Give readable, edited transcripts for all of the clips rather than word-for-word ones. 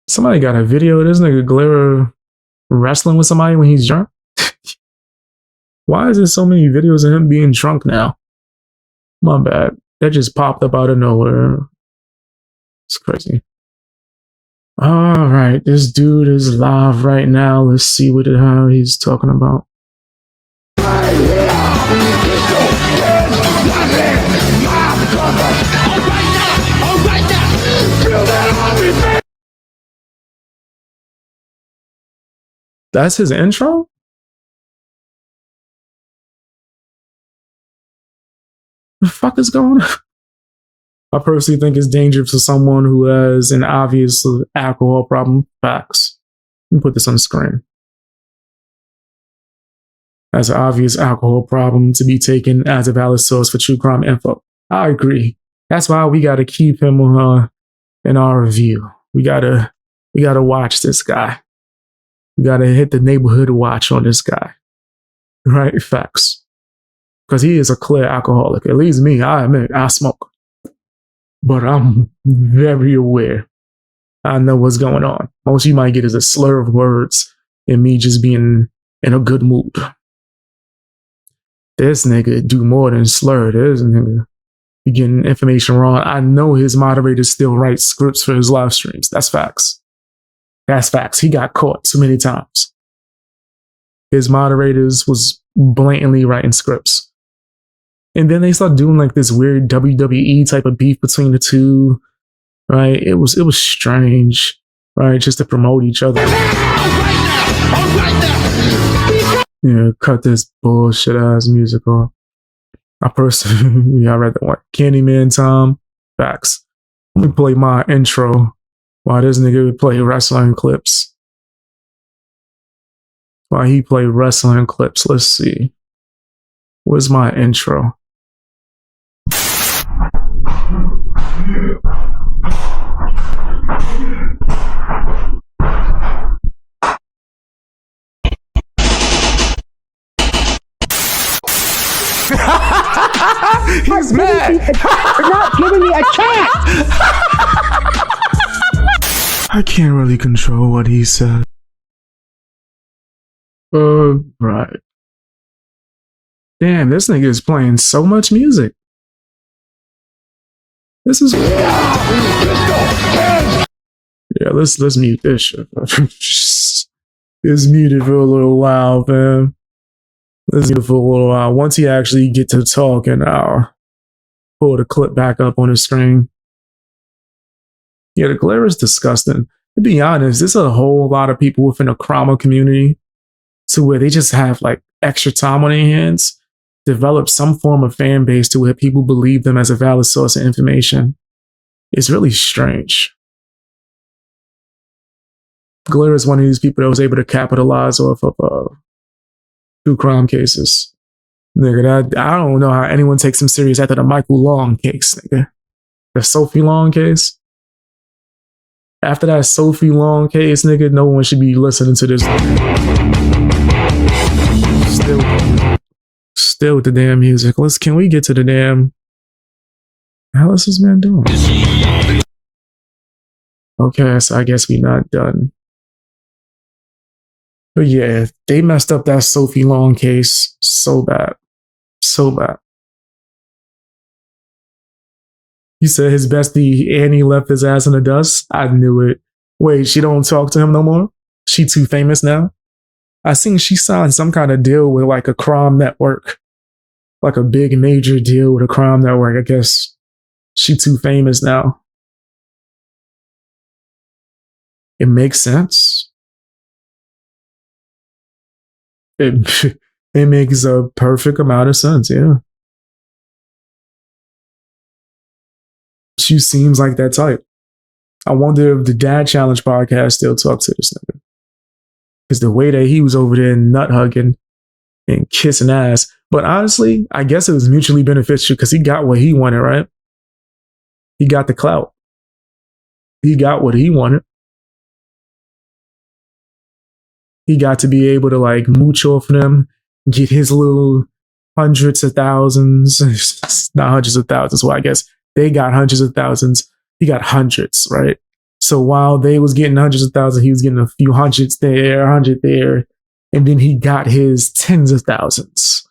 Somebody got a video of this nigga Glera wrestling with somebody when he's drunk. Why is there so many videos of him being drunk now? My bad. That just popped up out of nowhere. It's crazy. All right, this dude is live right now. Let's see how he's talking about. That's his intro? The fuck is going on? I personally think it's dangerous for someone who has an obvious alcohol problem. Facts. Let me put this on the screen. Has an obvious alcohol problem to be taken as a valid source for true crime info. I agree. That's why we got to keep him in our review. We gotta watch this guy. We gotta hit the neighborhood watch on this guy. Right? Facts. Because he is a clear alcoholic. At least me, I admit, I smoke. But I'm very aware. I know what's going on. Most you might get is a slur of words and me just being in a good mood. This nigga do more than slur. This nigga be getting information wrong. I know his moderators still write scripts for his live streams. That's facts. That's facts. He got caught too many times. His moderators was blatantly writing scripts. And then they start doing like this weird WWE type of beef between the two, right? It was strange, right? Just to promote each other. Yeah, cut this bullshit ass music off. I personally, I read that one. Candyman Tom, facts. Let me play my intro while this nigga would play wrestling clips. While he played wrestling clips, let's see. Where's my intro? He's mad. You're not giving me a chance. I can't really control what he said. Right. Damn, this nigga is playing so much music. This is... Yeah, let's mute this shit. It's muted for a little while, man. Let's mute it for a little while. Once he actually get to talking, I'll pull the clip back up on the screen. Yeah, the glare is disgusting. To be honest, there's a whole lot of people within the Krama community to where they just have like extra time on their hands, develop some form of fan base to where people believe them as a valid source of information. It's really strange. Glare is one of these people that was able to capitalize off of true crime cases. Nigga, I don't know how anyone takes him serious after the Michael Long case, nigga. The Sophie Long case. After that Sophie Long case, nigga, no one should be listening to this. Still with the damn music. Can we get to the damn... How is this man doing? Okay, so I guess we not done. But yeah, they messed up that Sophie Long case so bad. So bad. He said his bestie Annie left his ass in the dust. I knew it. Wait, she don't talk to him no more? She too famous now? I seen she signed some kind of deal with like a crime network. Like a big major deal with a crime network. I guess she too famous now. It makes sense. It makes a perfect amount of sense, yeah. She seems like that type. I wonder if the Dad Challenge podcast still talks to this nigga. Because the way that he was over there nut hugging and kissing ass. But honestly, I guess it was mutually beneficial because he got what he wanted, right? He got the clout. He got what he wanted. He got to be able to like mooch off them, get his little hundreds of thousands, not hundreds of thousands. Well, I guess they got hundreds of thousands. He got hundreds, right? So while they was getting hundreds of thousands, he was getting a few hundreds there, 100 there, and then he got his tens of thousands,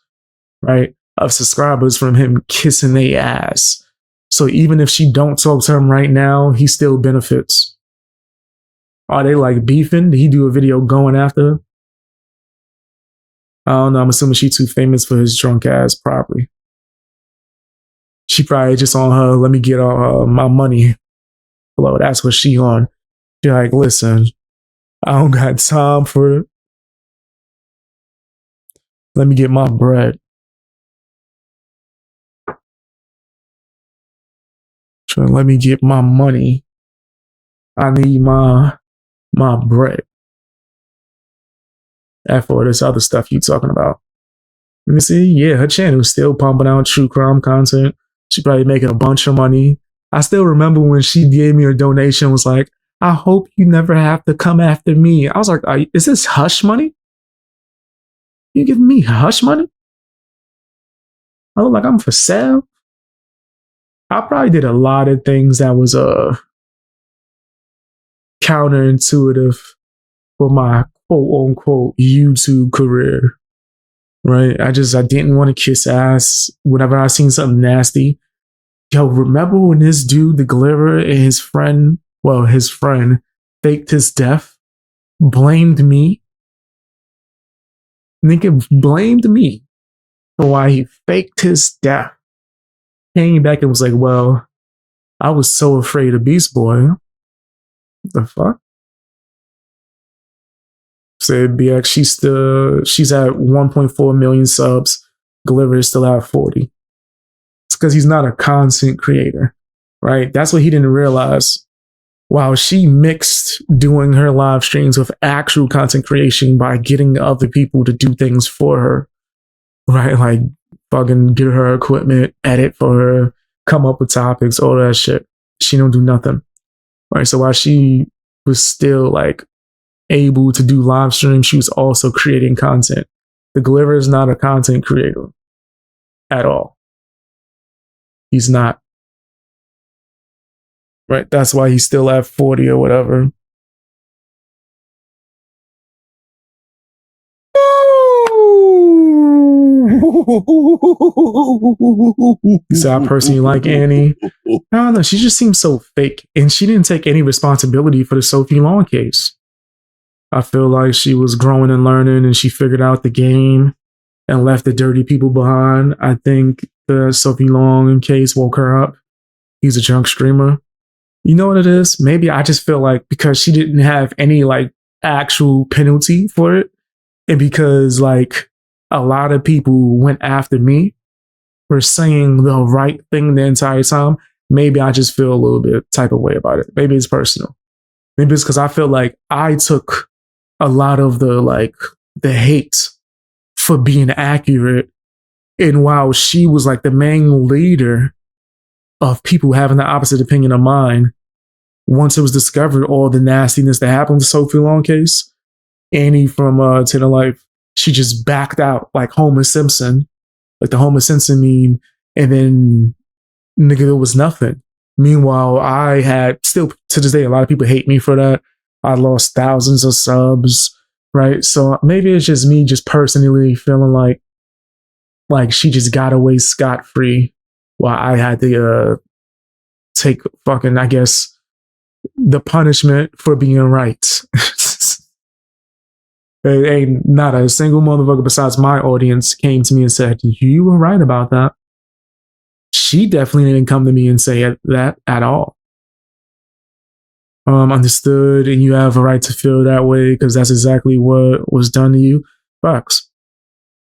right, of subscribers from him kissing their ass. So even if she don't talk to him right now, he still benefits. Are they like beefing? Did he do a video going after her? I don't know. I'm assuming she's too famous for his drunk ass, probably. She probably just on her, let me get all my money flow. That's what she on. She like, listen, I don't got time for it. Let me get my bread. So let me get my money. I need my bread. After all this other stuff you talking about. Let me see. Yeah, her channel's still pumping out true crime content. She probably making a bunch of money. I still remember when she gave me a donation, was like, I hope you never have to come after me. I was like, is this hush money? You giving me hush money? I look like I'm for sale. I probably did a lot of things that was counterintuitive for my quote unquote YouTube career. Right? I didn't want to kiss ass whenever I seen something nasty. Yo, remember when this dude, the Glitter, and his friend faked his death? Blamed me? Nigga blamed me for why he faked his death. Came back and was like, well, I was so afraid of Beast Boy. The fuck? Said BX, she's at 1.4 million subs. Glitter is still at 40. It's because he's not a content creator, right? That's what he didn't realize. While she mixed doing her live streams with actual content creation by getting other people to do things for her, right? Like fucking get her equipment, edit for her, come up with topics, all that shit. She don't do nothing, right? So while she was still like able to do live streams, she was also creating content. The Glitter is not a content creator at all. He's not. Right? That's why he's still at 40 or whatever. So I personally like Annie. I don't know. She just seems so fake. And she didn't take any responsibility for the Sophie Long case. I feel like she was growing and learning and she figured out the game and left the dirty people behind. I think the Sophie Long case woke her up. He's a junk streamer. You know what it is? Maybe I just feel like because she didn't have any like actual penalty for it, and because like a lot of people went after me for saying the right thing the entire time, maybe I just feel a little bit type of way about it. Maybe it's personal. Maybe it's because I feel like I took a lot of the hate for being accurate. And while she was like the main leader of people having the opposite opinion of mine, once it was discovered all the nastiness that happened with the Sophie Long case, Annie from To The Life, she just backed out like Homer Simpson, like the Homer Simpson meme, and then nigga, there was nothing. Meanwhile, I had still to this day, a lot of people hate me for that. I lost thousands of subs, right? So maybe it's just me just personally feeling like she just got away scot-free while I had to take fucking, I guess, the punishment for being right. Ain't not a single motherfucker besides my audience came to me and said, you were right about that. She definitely didn't come to me and say that at all. Understood, and you have a right to feel that way because that's exactly what was done to you. Facts.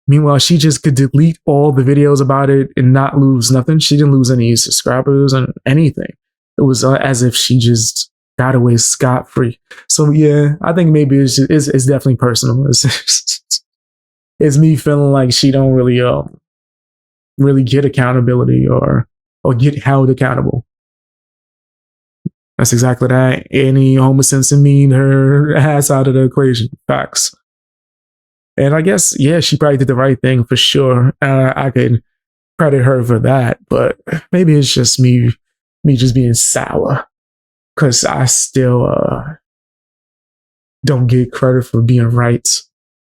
Meanwhile, she just could delete all the videos about it and not lose nothing. She didn't lose any subscribers and anything. It was as if she just got away scot-free. So yeah, I think maybe it's definitely personal. It's me feeling like she don't really get accountability or get held accountable. That's exactly that. Any Homer Simpson mean her ass out of the equation. Facts. And I guess, yeah, she probably did the right thing for sure. I can credit her for that, but maybe it's just me just being sour. because I still don't get credit for being right,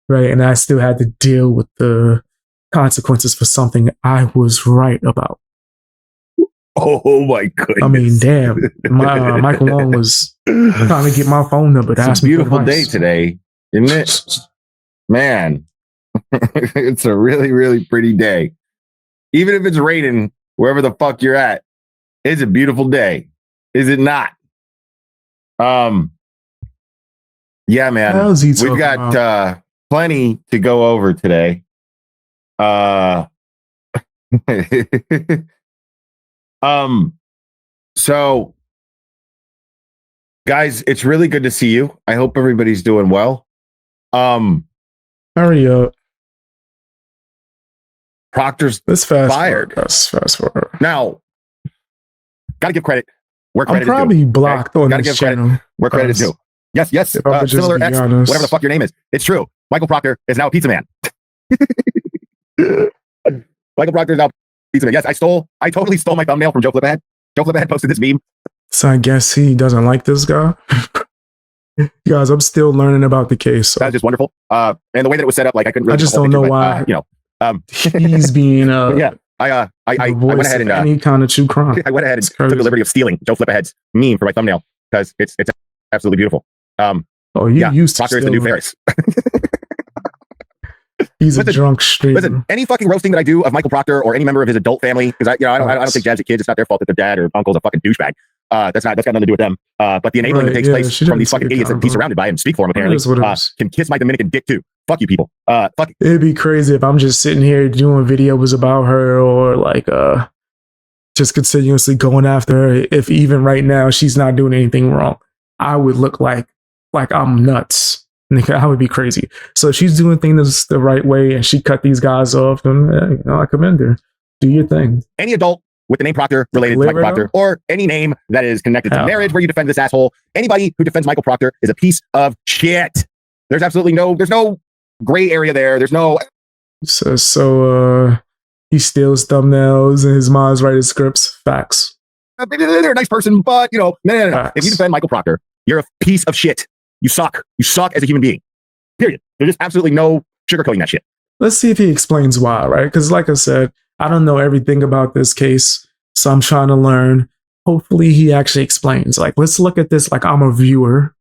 right? And I still had to deal with the consequences for something I was right about. Oh my goodness! I mean, damn, Michael Long was trying to get my phone number. It's a beautiful day today, isn't it? Man, it's a really, really pretty day. Even if it's raining wherever the fuck you're at, it's a beautiful day, is it not? Yeah, man. We've got plenty to go over today. So guys, it's really good to see you. I hope everybody's doing well. Hurry up. Proctor's fired. Fast forward. Now, gotta give credit where credit I'm probably is due. blocked on gotta this give credit channel. where credit is due. Yes. Similar X, honest. whatever the fuck your name is. It's true. Michael Proctor is now a pizza man. Michael Proctor is now a pizza man. Yes, I totally stole my thumbnail from Joe Flipahead. Joe Flipahead posted this meme. So I guess he doesn't like this guy. Guys, I'm still learning about the case. So. That's just wonderful. And the way that it was set up, like I couldn't really. I just don't know why. He's being yeah. I went ahead and any kind of true crime. I went ahead and took the liberty of stealing Joe Flipahead's meme for my thumbnail because it's absolutely beautiful. You used to. Proctor is the new Ferris. He's a drunk street. Listen, any fucking roasting that I do of Michael Proctor or any member of his adult family, because I don't think Jazzy kids. It's not their fault that their dad or uncle's a fucking douchebag. That's got nothing to do with them. But the enabling that takes place from these fucking idiots that he's surrounded by and speak for him apparently can kiss my Dominican dick too. Fuck you people. Fuck. It'd be crazy if I'm just sitting here doing videos about her or like just continuously going after her. If even right now she's not doing anything wrong, I would look like I'm nuts. I would be crazy. So if she's doing things the right way and she cut these guys off, then I commend her. Do your thing. Any adult with the name Proctor related to Michael Proctor, or any name that is connected to marriage where you defend this asshole, anybody who defends Michael Proctor is a piece of shit. There's absolutely no gray area there. There's no. So he steals thumbnails and his mom's writing scripts. Facts. They're a nice person, but no. If you defend Michael Proctor, you're a piece of shit. You suck. You suck as a human being. Period. There's just absolutely no sugarcoating that shit. Let's see if he explains why, right? Because like I said, I don't know everything about this case, so I'm trying to learn. Hopefully he actually explains. Like, let's look at this like I'm a viewer,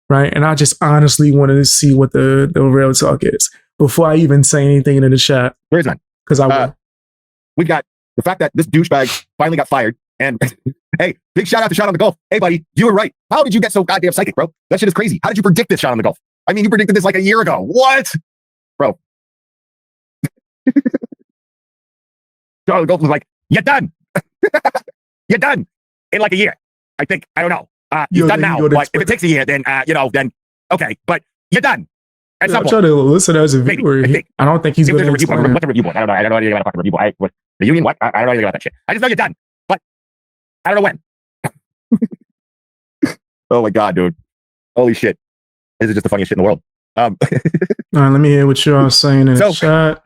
right? And I just honestly wanted to see what the real talk is before I even say anything in the chat. There is none. Because I will. We've got the fact that this douchebag finally got fired. And hey, big shout out to Shot on the Golf. Hey, buddy, you were right. How did you get so goddamn psychic, bro? That shit is crazy. How did you predict this Shot on the Golf? I mean, you predicted this like a year ago. What? Bro. Shot on the Golf was like, you're done. You're done in like a year. I think. I don't know. You're done now. But if it takes a year, then, then okay. But you're done. I'm trying to listen as a viewer. I don't think he's going to explain. What's a review board? I don't know. I don't know anything about a fucking review board. The union, what? I don't know anything about that shit. I just know you're done. But I don't know when. Oh my God, dude. Holy shit. This is just the funniest shit in the world. All right, let me hear what you're saying in the chat.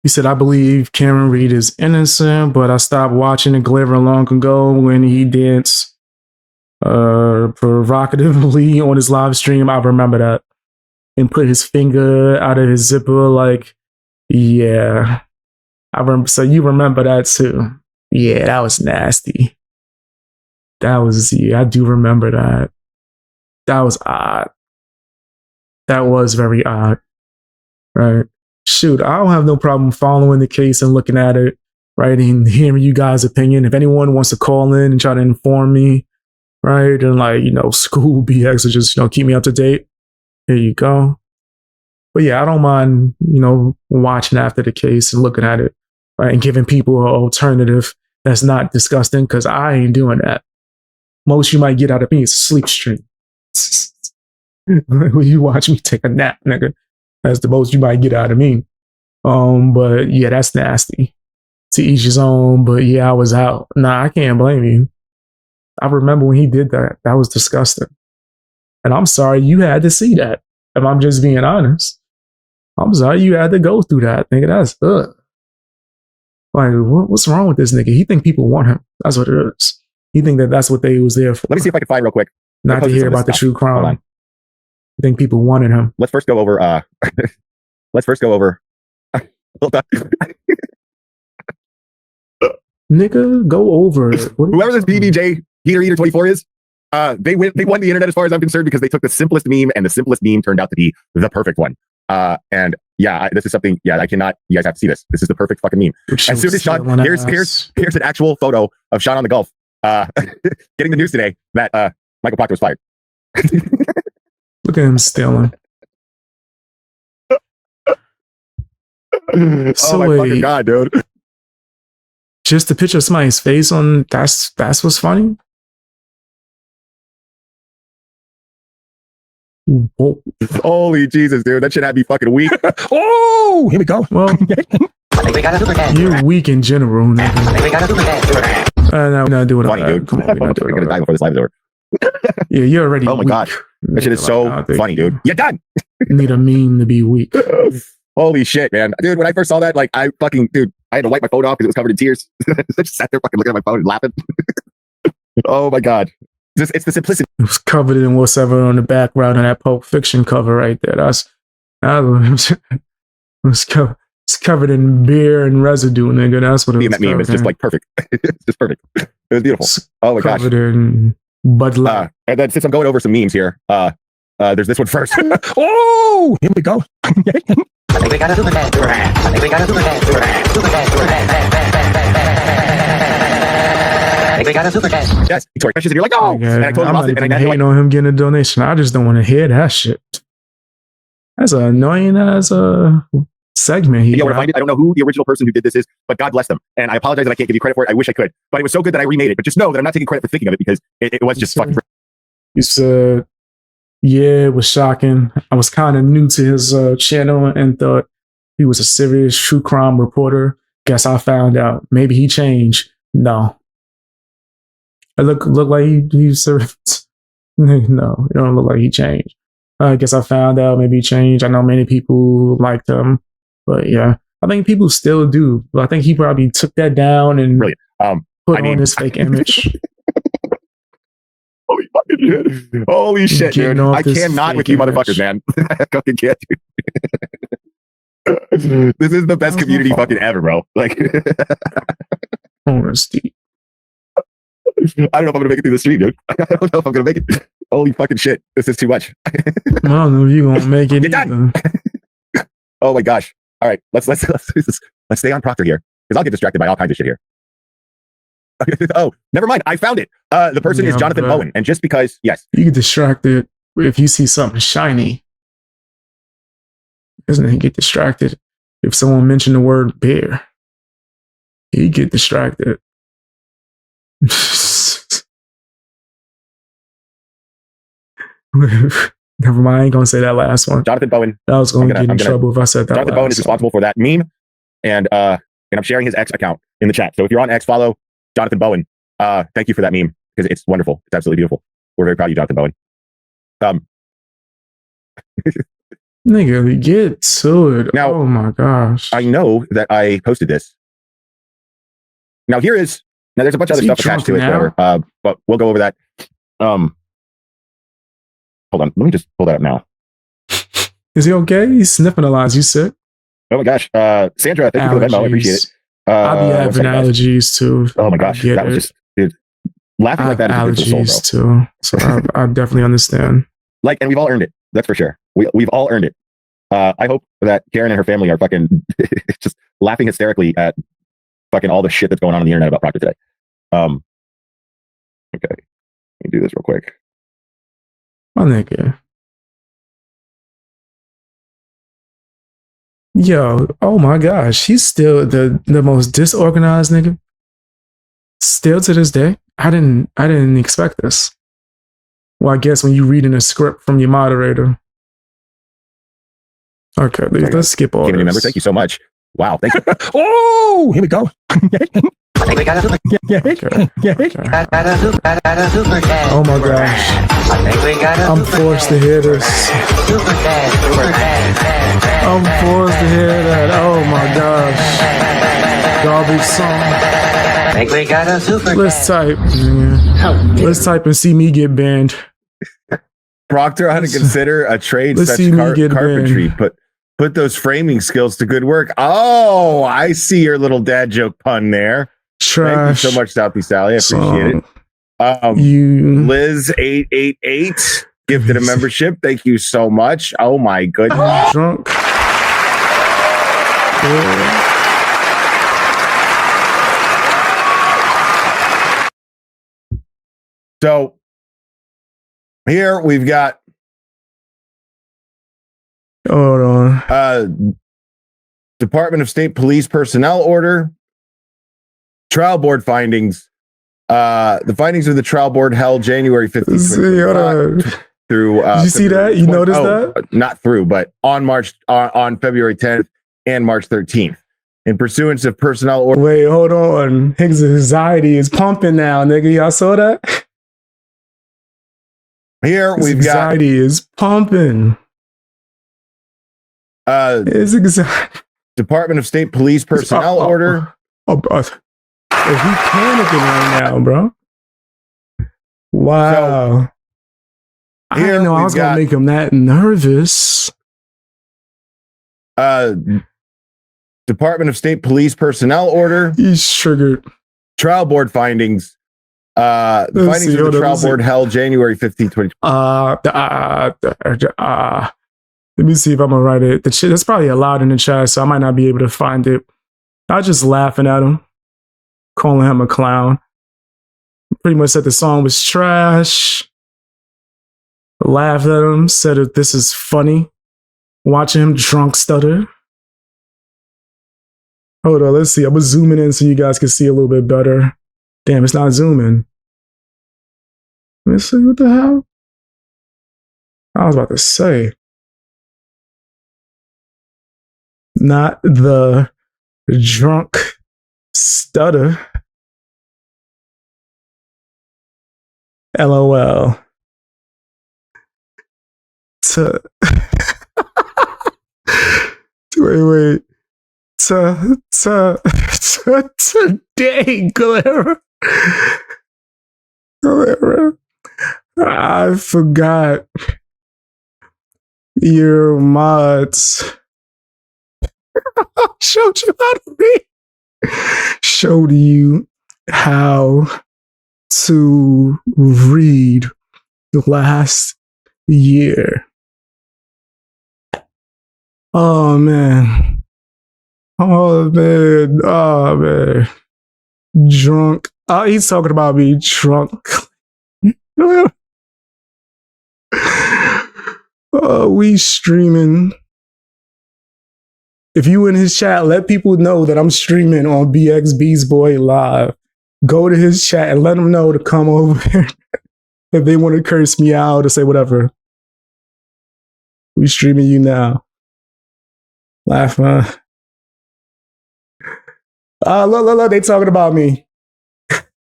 He said, I believe Cameron Reed is innocent, but I stopped watching the Gliver long ago when he danced provocatively on his live stream. I remember that. And put his finger out of his zipper like, yeah. I remember. So you remember that too. Yeah, that was nasty. I do remember that. That was odd. That was very odd. Right. Shoot, I don't have no problem following the case and looking at it, right, and hearing you guys' opinion. If anyone wants to call in and try to inform me, right, and school BX or just, keep me up to date, here you go. But yeah, I don't mind, watching after the case and looking at it, right, and giving people an alternative that's not disgusting, because I ain't doing that. Most you might get out of me is a sleep stream. When you watch me take a nap, nigga. That's the most you might get out of me. But yeah, that's nasty. To each his own, but yeah, I was out. Nah, I can't blame you. I remember when he did that. That was disgusting. And I'm sorry you had to see that. If I'm just being honest. I'm sorry you had to go through that, nigga. That's Like, what's wrong with this nigga? He think people want him. That's what it is. You think that that's what they was there for? Let me see if I can find real quick. Not to hear about the true crime. I think people wanted him. Let's first go over. Hold on. Nigga, go over it. Whoever this BBJ Heater Eater 24 is, they won the internet as far as I'm concerned because they took the simplest meme, and the simplest meme turned out to be the perfect one. And yeah, this is something. Yeah, I cannot. You guys have to see this. This is the perfect fucking meme. As soon as Sean, here's an actual photo of Sean on the Gulf, getting the news today that Michael Proctor was fired. Look at him stealing. So oh my fucking god, dude! Just a picture of somebody's face on that's what's funny. Whoa. Holy Jesus, dude! That shit had me fucking weak. Oh, here we go. Well, you're weak in general. No, we're not doing funny, dude. Come on, we're gonna die before this live is over. Yeah, you're already. Oh my god, that shit is so funny, dude. You're done. Need a meme to be weak. Holy shit, man. Dude, when I first saw that, like, I had to wipe my phone off because it was covered in tears. I just sat there fucking looking at my phone and laughing. Oh my god. It's the simplicity. It was covered in whatever on the background of that Pulp Fiction cover right there. It's covered in beer and residue, nigga. That's what it was. That meme is just like perfect. It's just perfect. It was beautiful. Oh my gosh. Covered in Bud Light. And then since I'm going over some memes here, there's this one first. Oh, here we go. I think we got a super dad. I think we got a super dad. I think we got a super dad. Yes, he tore questions and you're like, oh. Yeah, and I told him I'm not hating on him getting a donation. I just don't want to hear that shit. That's an annoying as a segment here. You know where to find it? I don't know who the original person who did this is, but God bless them. And I apologize that I can't give you credit for it. I wish I could. But it was so good that I remade it. But just know that I'm not taking credit for thinking of it because it was just fucking. You said, yeah, it was shocking. I was kind of new to his channel and thought he was a serious true crime reporter. Guess I found out. Maybe he changed. No. It look like he served. No, it don't look like he changed. I guess I found out maybe he changed. I know many people liked him. But yeah, I think people still do. But I think he probably took that down and put on his fake image. Holy fucking shit. Holy shit, dude. I cannot with you motherfuckers, man. I fucking can't. This is the best community fucking ever, bro. Like, honesty. I don't know if I'm gonna make it through the stream, dude. I don't know if I'm gonna make it. Holy fucking shit. This is too much. I don't know if you're gonna make it. Done. Oh my gosh. All right, let's stay on Proctor here. Because I'll get distracted by all kinds of shit here. Oh, never mind. I found it. The person is Jonathan Bowen. And just because, yes. You get distracted if you see something shiny. Doesn't he get distracted if someone mentioned the word bear? He get distracted. Never mind. I ain't gonna say that last one. Jonathan Bowen. I was gonna get in trouble if I said that. Jonathan Bowen is responsible for that meme. And I'm sharing his X account in the chat. So if you're on X, follow Jonathan Bowen. Thank you for that meme because it's wonderful. It's absolutely beautiful. We're very proud of you, Jonathan Bowen. Nigga, get to it. Now, oh my gosh. I know that I posted this. Now there's a bunch of other stuff attached to it, whatever. But we'll go over that. Hold on, let me just pull that up now. Is he okay? He's sniffing a lot. Is you sick? Oh my gosh. Sandra, thank you for the Venmo. I appreciate it. I be having allergies too. Oh my gosh. That was just, dude, laughing like that is allergies good for the soul, too. So I definitely understand. Like, and we've all earned it. That's for sure. We've all earned it. I hope that Karen and her family are fucking just laughing hysterically at fucking all the shit that's going on the internet about Proctor today. Okay. Let me do this real quick. My nigga. Yo, oh my gosh, he's still the most disorganized nigga. Still to this day. I didn't expect this. Well, I guess when you reading a script from your moderator. Okay, let's skip all this. Remember, thank you so much. Wow, thank you. Oh, here we go. I think we got a super. Oh my gosh. I'm forced to hear this. I'm forced to hear that. Oh my gosh. Garbage song. I think we got a super Let's type. Let's type and see me get banned. Proctor ought to consider a trade such carpentry. Put those framing skills to good work. Oh, I see your little dad joke pun there. Trash. Thank you so much, Southeast Sally. I appreciate it. Liz888 gifted a membership. Thank you so much. Oh my goodness. Drunk. So here we've got hold on. Department of State Police personnel order, trial board findings. The findings of the trial board held January 15th through. Did you see that? You noticed that? Not through, but on February 10th and March 13th. In pursuance of personnel order. Wait, hold on. His anxiety is pumping now, nigga. Y'all saw that? Here his anxiety is pumping. His anxiety. Department of State Police personnel order. He panicking right now, bro. Wow. So, I didn't know I was gonna make him that nervous. Department of State Police personnel order. He's triggered. Trial board findings. The findings of the trial board held January 15, 2020. Let me see if I'm gonna write it. That's probably allowed in the chat, so I might not be able to find it. I was just laughing at him, calling him a clown. Pretty much said the song was trash. Laughed at him, said that this is funny. Watching him drunk stutter. Hold on, let's see. I'm zooming in so you guys can see a little bit better. Damn, it's not zooming. Let me see, what the hell? I was about to say. Not the drunk stutter. LOL. Wait. Today, Galera. I forgot your mods. Showed you how to read. Showed you how to read last year. Oh man. Drunk. He's talking about me drunk. We streaming. If you in his chat, let people know that I'm streaming on BXB's Boy Live. Go to his chat and let them know to come over here. If they want to curse me out or say whatever. We streaming you now. Laugh, man. Look, they talking about me.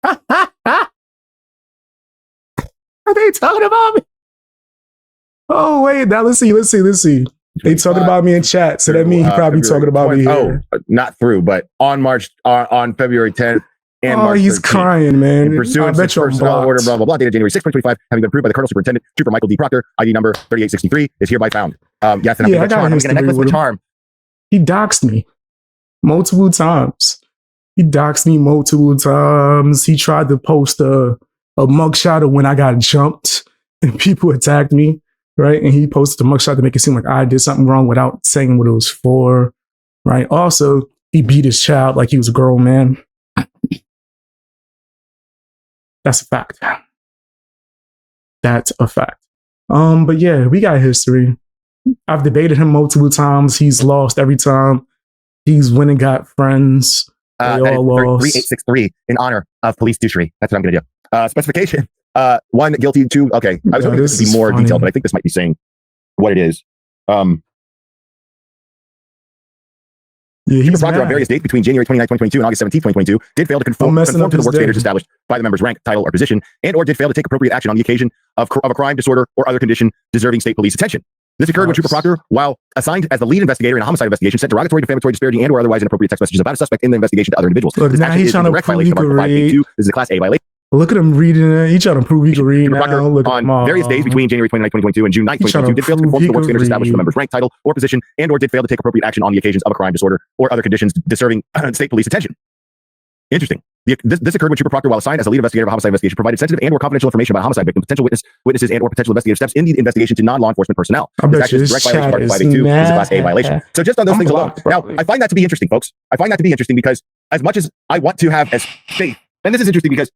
Are they talking about me? Oh, wait, now let's see. They talking about me in chat, so that means he probably talking about me here. Not through, but on February 10th and March 13th. He's crying, man. In pursuance of personnel order, blah, blah, blah, dated January 6, 2025, having been approved by the Colonel Superintendent, Trooper Michael D. Proctor, ID number 3863, is hereby found. Yes, and I'm going to necklace with charm. He doxed me multiple times. He tried to post a mugshot of when I got jumped and people attacked me, right? And he posted a mugshot to make it seem like I did something wrong without saying what it was for, right? Also, he beat his child like he was a grown man. That's a fact. That's a fact. But yeah, we got history. I've debated him multiple times. He's lost every time. He's went and got friends. They all lost. 3863 in honor of police douchery. That's what I'm going to do. Specification. 1, guilty. 2. Okay. I was hoping this would be more detailed, but I think this might be saying what it is. Chief Proctor on various dates between January 29, 2022 and August 17, 2022 did fail to conform to the work standards established by the member's rank, title, or position, and or did fail to take appropriate action on the occasion of a crime, disorder, or other condition deserving state police attention. This occurred when Trooper Proctor, while assigned as the lead investigator in a homicide investigation, sent derogatory, defamatory, disparaging, and/or otherwise inappropriate text messages about a suspect in the investigation to other individuals. Look, this now he's trying to direct violation of Article 582. This is a Class A violation. Look at him reading it. He's trying to prove he can read now. Look on various days between January 29, 2022 and June 9, 2022, did fail to conform to the work standards established for the member's rank, title, or position, and/or did fail to take appropriate action on the occasions of a crime, disorder, or other conditions deserving state police attention. Interesting. This occurred when Trooper Proctor, while assigned as a lead investigator of a homicide investigation, provided sensitive and/or confidential information about homicide victims, potential witnesses, and/or potential investigative steps in the investigation to non-law enforcement personnel. This action is direct violation of Article 582. This is a Class A violation. So just on those things alone. Now, I find that to be interesting, folks. I find that to be interesting because as much as I want to have as faith, and this is interesting because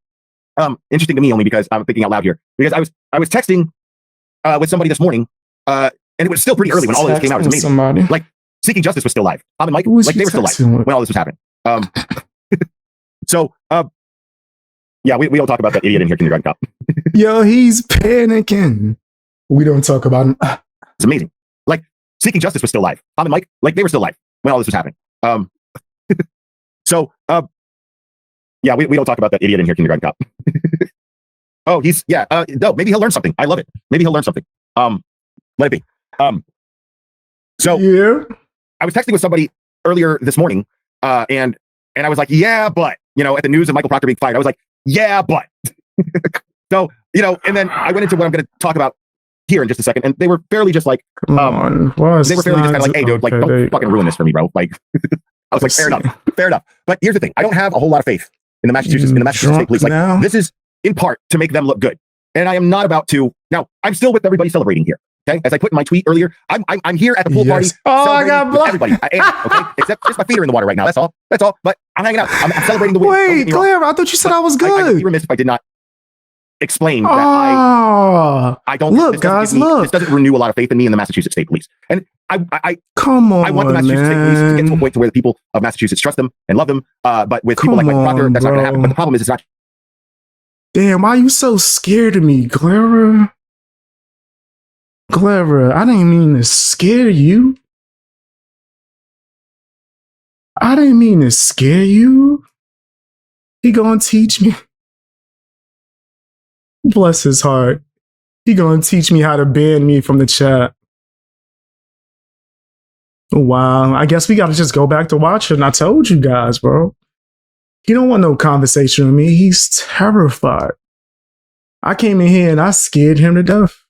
interesting to me only because I'm thinking out loud here. Because I was texting with somebody this morning, and it was still pretty early when all of this came out. It was amazing. Like Seeking Justice was still live. Tom and Mike, like they were still live when all this was happening. So yeah, we don't talk about that idiot in here, kindergarten cop. Yo, he's panicking. We don't talk about him. It's amazing. Like Seeking Justice was still live. Tom and Mike, like they were still live when all this was happening. So yeah, we don't talk about that idiot in here, kindergarten cop. Oh, no, maybe he'll learn something. I love it. Maybe he'll learn something. Let it be. So yeah, I was texting with somebody earlier this morning, and I was like, yeah, but, at the news of Michael Proctor being fired, I was like, yeah, but. So, and then I went into what I'm going to talk about here in just a second, and they were fairly just like, they were fairly just kind of like, hey, dude, like, don't fucking ruin this for me, bro. Like, I was like, fair enough. But here's the thing. I don't have a whole lot of faith in the Massachusetts State Police. Like, this is in part to make them look good. And I am not about to, now, I'm still with everybody celebrating here. Okay, as I put in my tweet earlier, I'm here at the pool party. Oh, I got blocked. Everybody, I am, okay, except just my feet are in the water right now. That's all. But I'm hanging out. I'm celebrating the win. Wait, Claire, I thought you said I was good. I would be remiss if I did not explain that I don't. Look, guys, this doesn't renew a lot of faith in me in the Massachusetts State Police. And I come on, I want the Massachusetts State Police to get to a point to where the people of Massachusetts trust them and love them. But with people like Michael Proctor, that's not going to happen. But the problem is, it's not. Damn, why are you so scared of me, Clara? Clara, I didn't mean to scare you. I didn't mean to scare you. He gonna teach me. Bless his heart. He gonna teach me how to ban me from the chat. Wow, I guess we gotta just go back to watching. I told you guys, bro. He don't want no conversation with me. He's terrified. I came in here and I scared him to death.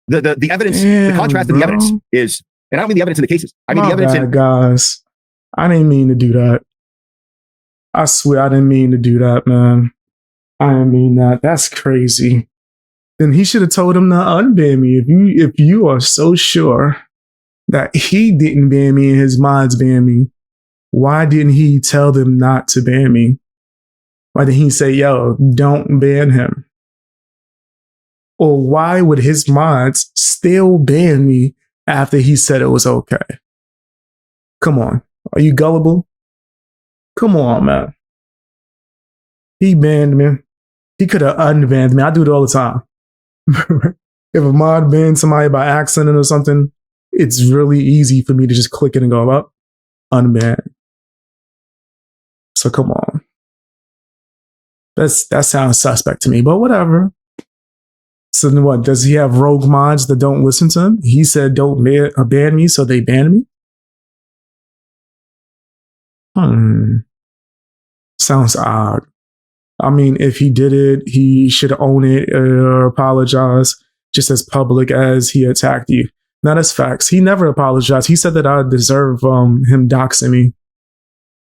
The evidence, the contrast in the evidence is, and I don't mean the evidence in the cases. I mean the evidence in guys. I didn't mean to do that. I swear I didn't mean to do that, man. I didn't mean that. That's crazy. Then he should have told him to unban me. If you are so sure that he didn't ban me and his mods ban me, why didn't he tell them not to ban me? Why didn't he say, yo, don't ban him? Or why would his mods still ban me after he said it was okay? Come on. Are you gullible? Come on, man. He banned me. He could have unbanned me. I do it all the time. If a mod bans somebody by accident or something, it's really easy for me to just click it and go up, unban. So come on. That sounds suspect to me, but whatever. So then what? Does he have rogue mods that don't listen to him? He said don't ban me, so they banned me? Sounds odd. I mean, if he did it, he should own it or apologize just as public as he attacked you. Now that's facts. He never apologized. He said that I deserve him doxing me.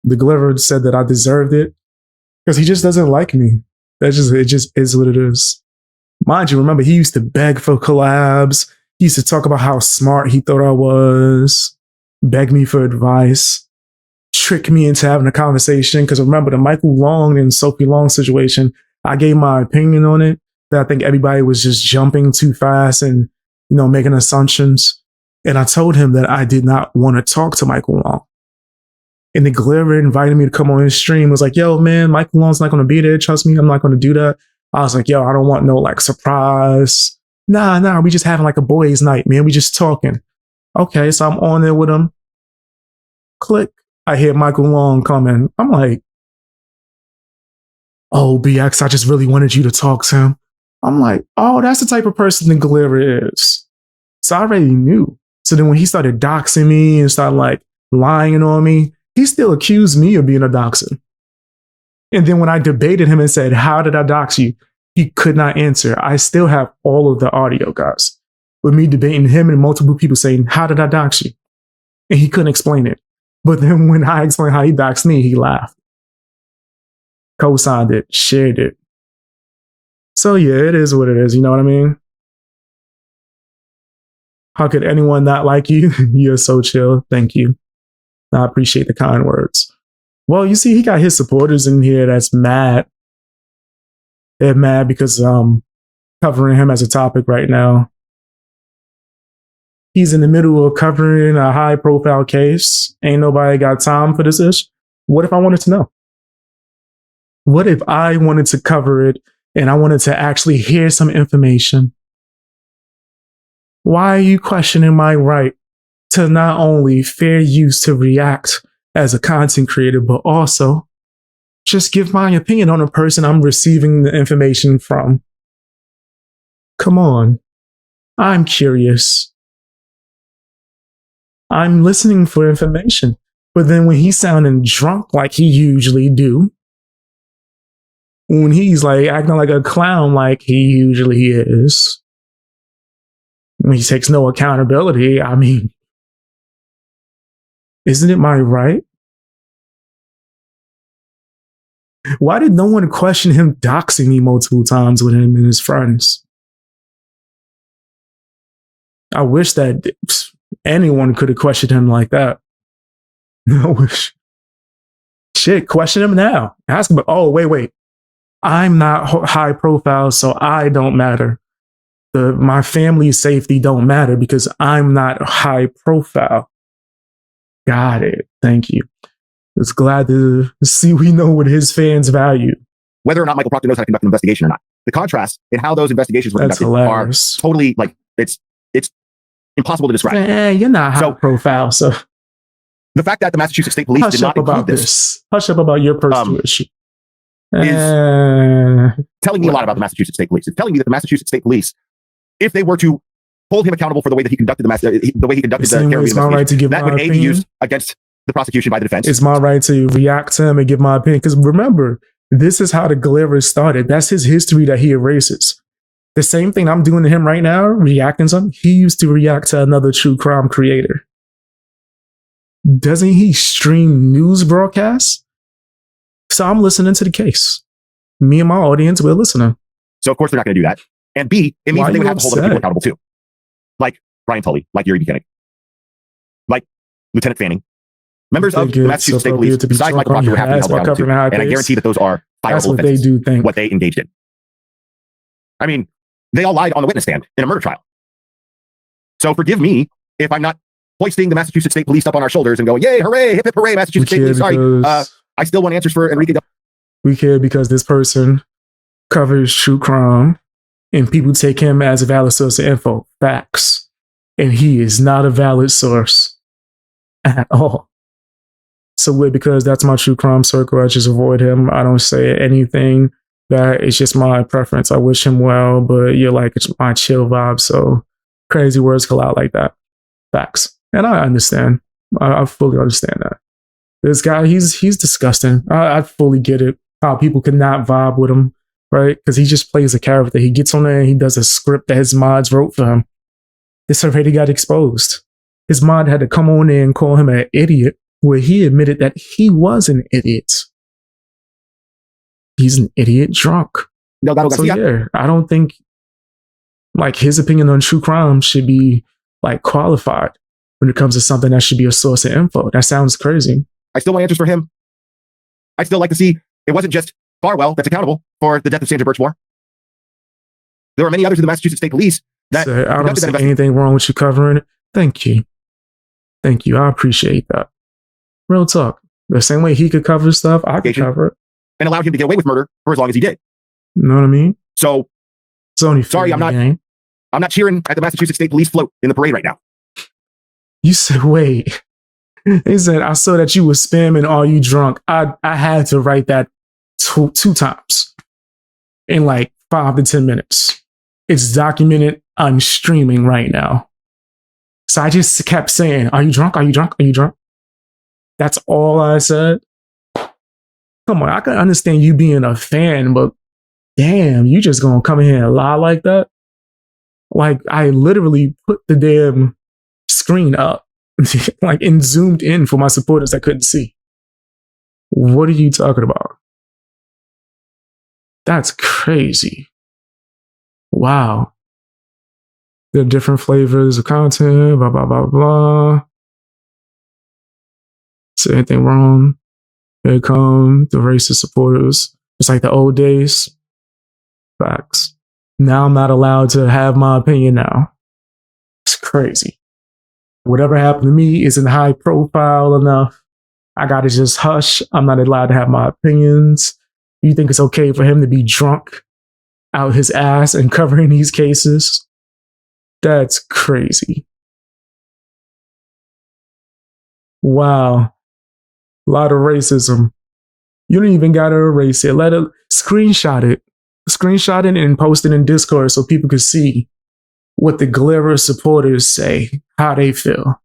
The Gliver said that I deserved it because he just doesn't like me. It just is what it is. Mind you, remember, he used to beg for collabs. He used to talk about how smart he thought I was, beg me for advice, trick me into having a conversation. Because remember, the Michael Long and Sophie Long situation, I gave my opinion on it, that I think everybody was just jumping too fast and, making assumptions. And I told him that I did not want to talk to Michael Long. And the Gliver invited me to come on his stream. Was like, yo, man, Michael Long's not going to be there. Trust me, I'm not going to do that. I was like, yo, I don't want no surprise. Nah, we just having a boys' night, man. We just talking. Okay, so I'm on there with him. Click. I hear Michael Long coming. I'm like, oh, BX, I just really wanted you to talk to him. I'm like, oh, that's the type of person the Gliver is. So I already knew. So then when he started doxing me and started like lying on me, he still accused me of being a doxer. And then when I debated him and said, how did I dox you? He could not answer. I still have all of the audio, guys, with me debating him and multiple people saying, how did I dox you? And he couldn't explain it. But then when I explained how he doxed me, he laughed. Co-signed it, shared it. So yeah, it is what it is. You know what I mean? How could anyone not like you? You're so chill. Thank you. I appreciate the kind words. Well, you see, he got his supporters in here that's mad. They're mad because covering him as a topic right now. He's in the middle of covering a high-profile case. Ain't nobody got time for this ish. What if I wanted to know? What if I wanted to cover it and I wanted to actually hear some information? Why are you questioning my right to not only fair use to react as a content creator, but also just give my opinion on the person I'm receiving the information from? Come on. I'm curious. I'm listening for information. But then when he's sounding drunk like he usually do, when he's like acting like a clown like he usually is, when he takes no accountability, I mean, isn't it my right? Why did no one question him doxing me multiple times with him and his friends? I wish that anyone could have questioned him like that. I wish. Shit, question him now. Ask him, oh, wait. I'm not high profile, so I don't matter. My family's safety don't matter because I'm not high profile. Got it. Thank you. It's glad to see we know what his fans value. Whether or not Michael Proctor knows how to conduct an investigation or not. The contrast in how those investigations were conducted are totally like, it's impossible to describe. You're not high profile, so. The fact that the Massachusetts State Police did not include this. Hush up about your personal issue. Is telling me a lot about the Massachusetts State Police. It's telling me that the Massachusetts State Police, if they were to hold him accountable for the way that he conducted the investigation, that would be used against the prosecution by the defense. It's my right to react to him and give my opinion. Because remember, this is how the Galera started. That's his history that he erases. The same thing I'm doing to him right now, reacting to him, he used to react to another true crime creator. Doesn't he stream news broadcasts? So I'm listening to the case. Me and my audience, we're listening. So of course they're not going to do that. And B, it means that they would have to hold other people accountable too. Like Brian Tully, like Yuri Buchanan, like Lieutenant Fanning. Members of the Massachusetts State Police, besides Michael Proctor, would have to be held accountable too. And I guarantee that those are fireable offenses, what they engaged in. I mean, they all lied on the witness stand in a murder trial. So forgive me if I'm not hoisting the Massachusetts State Police up on our shoulders and going, yay, hooray, hip, hip, hooray, Massachusetts State Police. Sorry, I still want answers for Enrique. We care because this person covers true crime and people take him as a valid source of info. Facts. And he is not a valid source at all. So because that's my true crime circle, I just avoid him. I don't say anything that it's just my preference. I wish him well, but you're like, it's my chill vibe. So crazy words come out like that. Facts. And I understand. I fully understand that. This guy, he's disgusting. I fully get it. How people could not vibe with him, right? Because he just plays a character. He gets on there and he does a script that his mods wrote for him. This already got exposed. His mod had to come on there and call him an idiot, where he admitted that he was an idiot. He's an idiot drunk. So yeah, I don't think like his opinion on true crime should be like qualified when it comes to something that should be a source of info. That sounds crazy. I still want answers for him. I still like to see it wasn't just Farwell that's accountable for the death of Sandra Birchmore. There were many others in the Massachusetts State Police that I don't see anything wrong with you covering it. Thank you. Thank you. I appreciate that. Real talk. The same way he could cover stuff, I could cover it. And allowed him to get away with murder for as long as he did. You know what I mean? So, it's only sorry, I'm not cheering at the Massachusetts State Police float in the parade right now. You said, wait. He said, I saw that you were spamming Are You Drunk? I had to write that two times in like 5 to 10 minutes. It's documented. I'm streaming right now. So I just kept saying, are you drunk? Are you drunk? Are you drunk? That's all I said. Come on, I can understand you being a fan, but damn, you just gonna come in here and lie like that? Like, I literally put the damn screen up, like, and zoomed in for my supporters that couldn't see. What are you talking about? That's crazy. Wow. There are different flavors of content, blah, blah, blah, blah. Say anything wrong? Here come the racist supporters. It's like the old days. Facts. Now I'm not allowed to have my opinion now. It's crazy. Whatever happened to me isn't high profile enough. I gotta just hush. I'm not allowed to have my opinions. You think it's okay for him to be drunk out his ass and covering these cases? That's crazy. Wow. A lot of racism. You don't even gotta erase it. Let it screenshot it. Screenshot it and post it in Discord so people can see what the Glera supporters say, how they feel.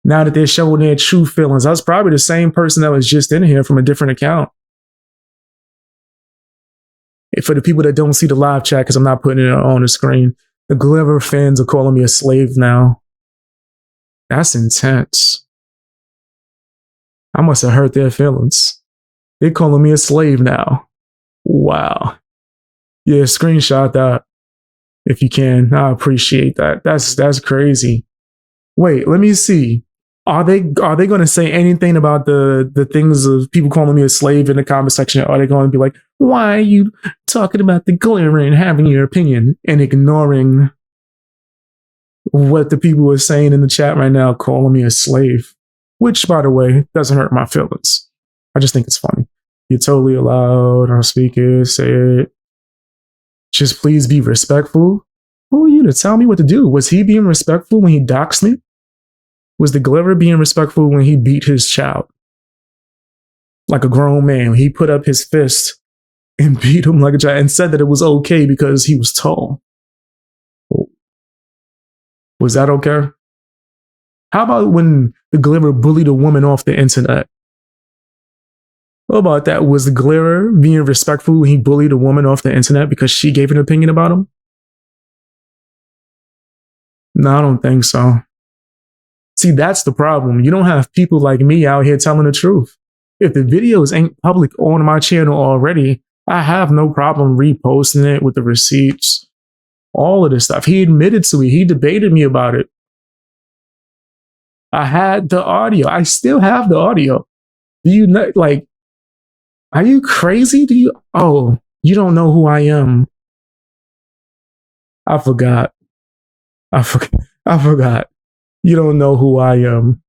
Now that they're showing their true feelings. I was probably the same person that was just in here from a different account. And for the people that don't see the live chat, because I'm not putting it on the screen, the Glera fans are calling me a slave now. That's intense. I must have hurt their feelings. They're calling me a slave now. Wow. Yeah, screenshot that if you can. I appreciate that. That's crazy. Wait, let me see. Are they going to say anything about the things of people calling me a slave in the comment section? Are they going to be like, why are you talking about the Glera and having your opinion and ignoring what the people are saying in the chat right now, calling me a slave? Which, by the way, doesn't hurt my feelings. I just think it's funny. You're totally allowed on speaker, say it. Just please be respectful. Who are you to tell me what to do? Was he being respectful when he doxed me? Was the Glera being respectful when he beat his child? Like a grown man. He put up his fist and beat him like a child and said that it was okay because he was tall. Was that okay? How about when the Glera bullied a woman off the internet? What about that? Was the Glera being respectful when he bullied a woman off the internet because she gave an opinion about him? No, I don't think so. See, that's the problem. You don't have people like me out here telling the truth. If the videos ain't public on my channel already, I have no problem reposting it with the receipts. All of this stuff. He admitted to it. He debated me about it. I had the audio. I still have the audio. Do you know, like, are you crazy? You don't know who I am. I forgot. You don't know who I am.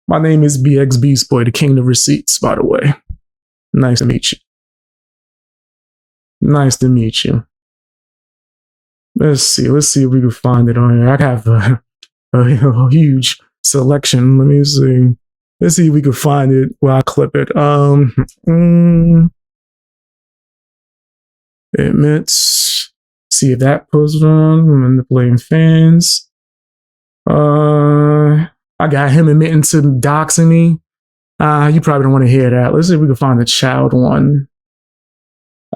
My name is BX Beast Boy, the king of receipts, by the way. Nice to meet you. Nice to meet you. Let's see if we can find it on here. I have a huge selection. Let me see. Let's see if we can find it where I clip it. Admits. See if that posted on. Manipulating fans. I got him admitting to doxing me. You probably don't want to hear that. Let's see if we can find the child one.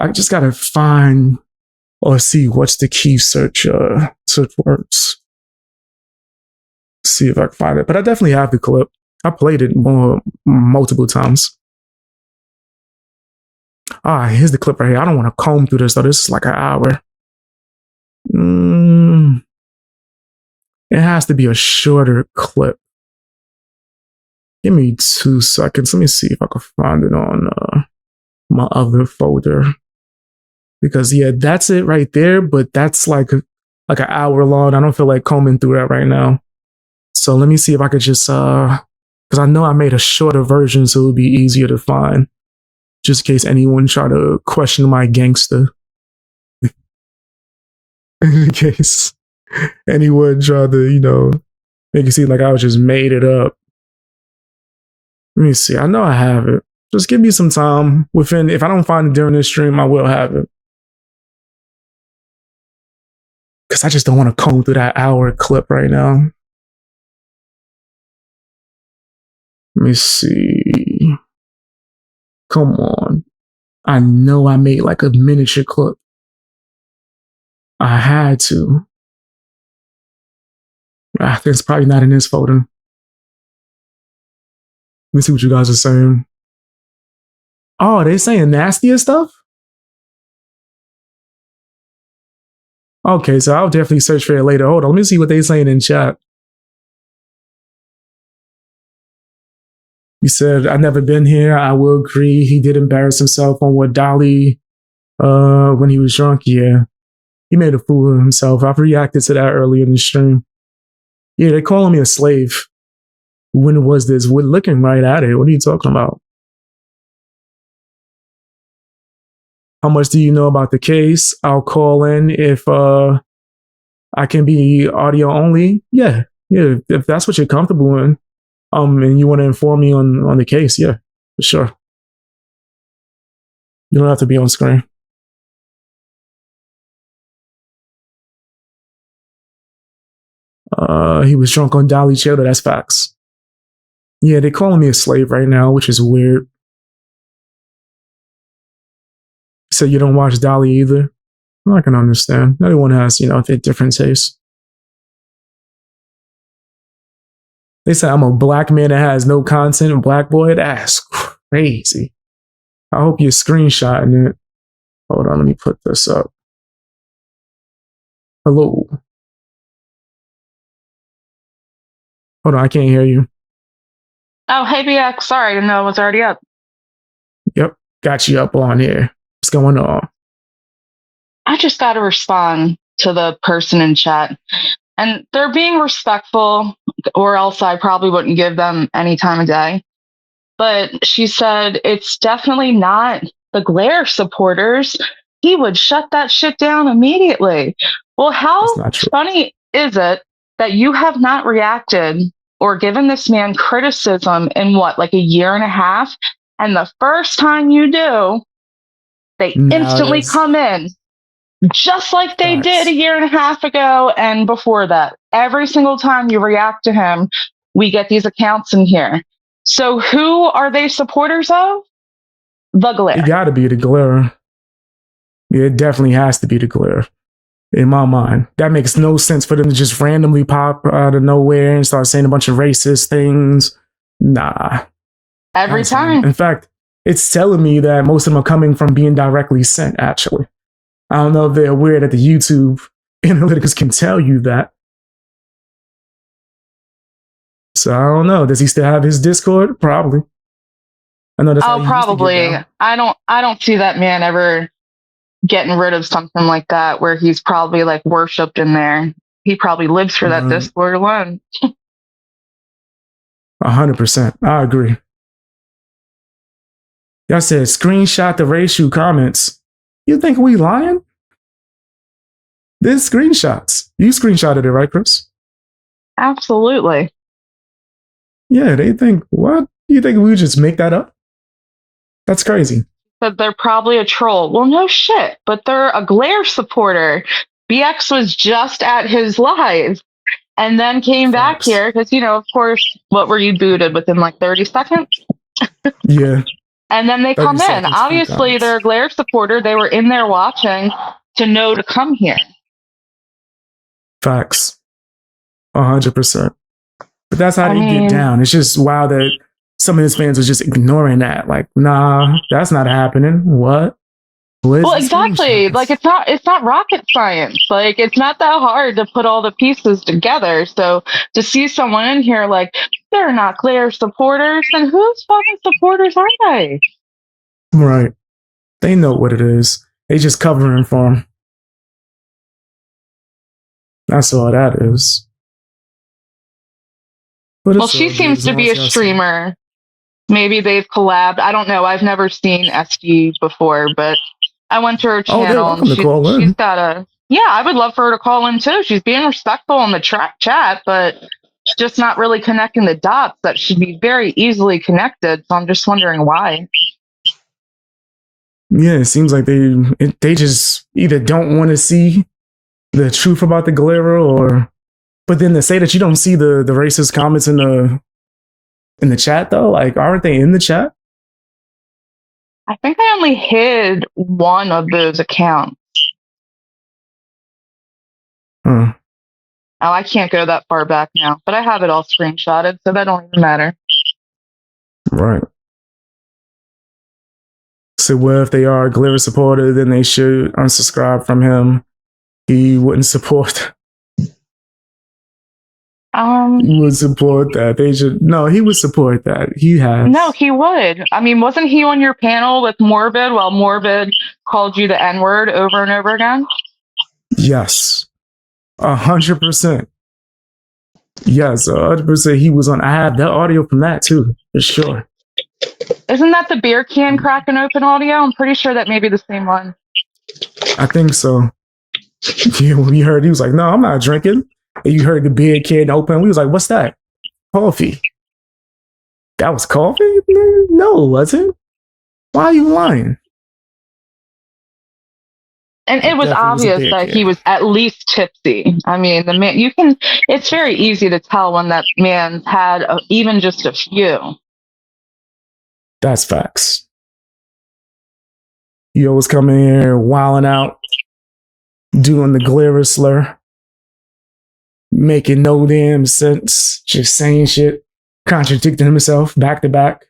I just gotta find or see what's the key search words. See if I can find it. But I definitely have the clip. I played it multiple times. Here's the clip right here. I don't want to comb through this though. This is like an hour. It has to be a shorter clip. Give me 2 seconds. Let me see if I can find it on my other folder. Because yeah, that's it right there. But that's like an hour long. I don't feel like combing through that right now. So let me see if I could just because I know I made a shorter version so it would be easier to find. Just in case anyone try to question my gangster. In case anyone try to, make it seem like I was just made it up. Let me see. I know I have it. Just give me some time. If I don't find it during this stream, I will have it. because I just don't want to comb through that hour clip right now. Let me see. Come on. I know I made like a miniature clip. I had to. I think it's probably not in this folder. Let me see what you guys are saying. Oh, they saying nastier stuff? Okay, so I'll definitely search for it later. Hold on, let me see what they're saying in chat. He said, "I've never been here. I will agree. He did embarrass himself on what Dolly when he was drunk. Yeah, he made a fool of himself. I've reacted to that earlier in the stream. Yeah, they're calling me a slave. When was this? We're looking right at it. What are you talking about? How much do you know about the case? I'll call in if I can be audio only. Yeah, if that's what you're comfortable in. And you want to inform me on the case, yeah, for sure. You don't have to be on screen. He was drunk on Dolly Cheddar, that's facts. Yeah, they're calling me a slave right now, which is weird. So you don't watch Dolly either? I can understand. Everyone has, their different tastes. They say I'm a black man that has no content, a black boy. That's crazy. I hope you're screenshotting it. Hold on, let me put this up. Hello. Hold on, I can't hear you. Oh, hey, BX. Sorry, I didn't know it was already up. Yep, got you up on here. What's going on? I just got to respond to the person in chat. And they're being respectful, or else I probably wouldn't give them any time of day. But she said, it's definitely not the Glare supporters. He would shut that shit down immediately. Well, how funny is it that you have not reacted or given this man criticism in like a year and a half? And the first time you do, they instantly come in. Just like they did a year and a half ago and before that. Every single time you react to him, we get these accounts in here. So who are they supporters of? The Glare. It gotta be the Glare. Yeah, it definitely has to be the Glare. In my mind. That makes no sense for them to just randomly pop out of nowhere and start saying a bunch of racist things. Nah. Every time. In fact, it's telling me that most of them are coming from being directly sent, actually. I don't know if they're aware that the YouTube analytics can tell you that. So I don't know. Does he still have his Discord? Probably. I know that's probably. I don't see that man ever getting rid of something like that where he's probably like worshipped in there. He probably lives for that Discord alone. 100%. I agree. Y'all said screenshot the racial comments. You think we lying? There's screenshots. You screenshotted it, right, Chris? Absolutely. Yeah, they think, what? You think we just make that up? That's crazy. But they're probably a troll. Well, no shit, but they're a Glare supporter. BX was just at his live and then came back here because, of course, what were you booted within like 30 seconds? Yeah. And then they come in. Obviously, they're a Glare supporter. They were in there watching to know to come here. Facts. 100%. But that's how they get down. It's just wild that some of his fans are just ignoring that. Like, nah, that's not happening. What? Well, exactly. Like, it's not rocket science. Like, it's not that hard to put all the pieces together. So to see someone in here like, they're not Glare supporters, then whose fucking supporters are they? Right. They know what it is. They just covering for him. That's all that is. Well, she seems to be a streamer. Maybe they've collabed. I don't know. I've never seen SD before, but I went to her channel and she's got a... Yeah, I would love for her to call in too. She's being respectful in the chat, but she's just not really connecting the dots that should be very easily connected. So I'm just wondering why. Yeah, it seems like they just either don't want to see the truth about the Galera, or but then to say that you don't see the racist comments in the chat though, like aren't they in the chat? I think I only hid one of those accounts. Huh. Oh, I can't go that far back now, but I have it all screenshotted, so that don't even matter. Right. So well, if they are a Galera supporter, then they should unsubscribe from him. He wouldn't support. He would support that. They should. No, he would support that. He has. No, he would. I mean, wasn't he on your panel with Morbid while Morbid called you the N-word over and over again? Yes. 100%. Yes, 100%. He was on. I have that audio from that too, for sure. Isn't that the beer can cracking open audio? I'm pretty sure that may be the same one. I think so. Yeah, when we heard, he was like, "No, I'm not drinking." And you heard the beer can open. We was like, "What's that? Coffee?" That was coffee? No, it wasn't. Why are you lying? And it was obvious that he was at least tipsy. I mean, the man, it's very easy to tell when that man's had even just a few. That's facts. You always come in here wilding out, doing the Galera slur, making no damn sense, just saying shit, contradicting himself back to back.